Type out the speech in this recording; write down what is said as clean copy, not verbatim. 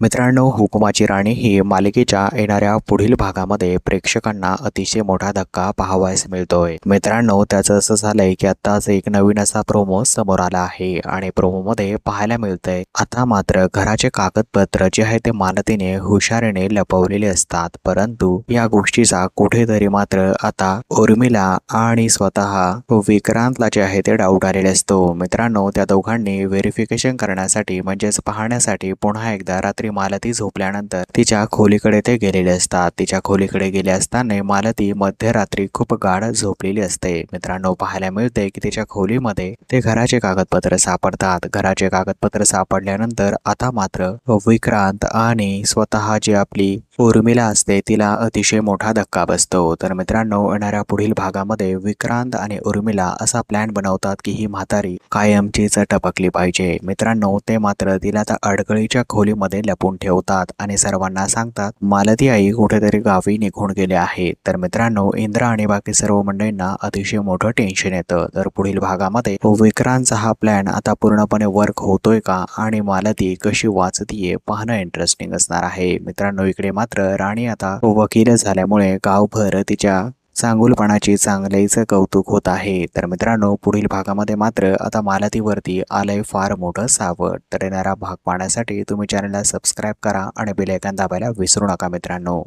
मित्रांनो, हुकुमाची राणी ही मालिकेच्या येणाऱ्या पुढील भागामध्ये प्रेक्षकांना अतिशय मोठा धक्का पाहावयास मिळतोय। मित्रांनो, त्याचं असं झालंय की आत्ताच एक नवीन असा प्रोमो समोर आला आहे आणि प्रोमोमध्ये पाहायला मिळतंय आता मात्र घराचे कागदपत्र जे आहे ते मालतीने हुशारीने लपवलेले असतात, परंतु या गोष्टीचा कुठेतरी मात्र आता उर्मिला आणि स्वतः विक्रांतला जे आहे ते डाऊट आलेले असतो। मित्रांनो, त्या दोघांनी व्हेरिफिकेशन करण्यासाठी म्हणजेच पाहण्यासाठी पुन्हा एकदा रात्री मालती झोपल्यानंतर तिच्या खोलीकडे ते गेलेले असतात। तिच्या खोलीकडे गेले असताना मालती मध्यरात्री खूप गाढ झोपलेली असते। मित्रांनो, पाहायला मिळते की तिच्या खोलीमध्ये ते घराचे कागदपत्र सापडतात। घराचे कागदपत्र सापडल्यानंतर आता मात्र विक्रांत आणि स्वतः जी आपली उर्मिला असते तिला अतिशय मोठा धक्का बसतो। तर मित्रांनो, येणाऱ्या पुढील भागामध्ये विक्रांत आणि उर्मिला असा प्लॅन बनवतात की ही म्हातारी कायमचीच टपकली पाहिजे। मित्रांनो, ते मात्र तिला त्या अडगळीच्या खोलीमध्ये लपून ठेवतात आणि सर्वांना सांगतात मालती आई कुठेतरी गावी निघून गेले आहे। तर मित्रांनो, इंद्र आणि बाकी सर्व मंडळींना अतिशय मोठं टेन्शन येतं। तर पुढील भागामध्ये विक्रांतचा हा प्लॅन आता पूर्णपणे वर्क होतोय का आणि मालती कशी वाचतीये पाहणं इंटरेस्टिंग असणार आहे। मित्रांनो, इकडे मात्र राणी आता वकील झाल्यामुळे गावभर तिच्या चांगुलपणाची चांगलेच कौतुक होत आहे। तर मित्रांनो, पुढील भागामध्ये मात्र आता मालतीवरती आलंय फार मोठं सावट। तर येणारा भाग पाहण्यासाठी तुम्ही चॅनलला सबस्क्राईब करा आणि बेल आयकॉन दाबायला विसरू नका मित्रांनो।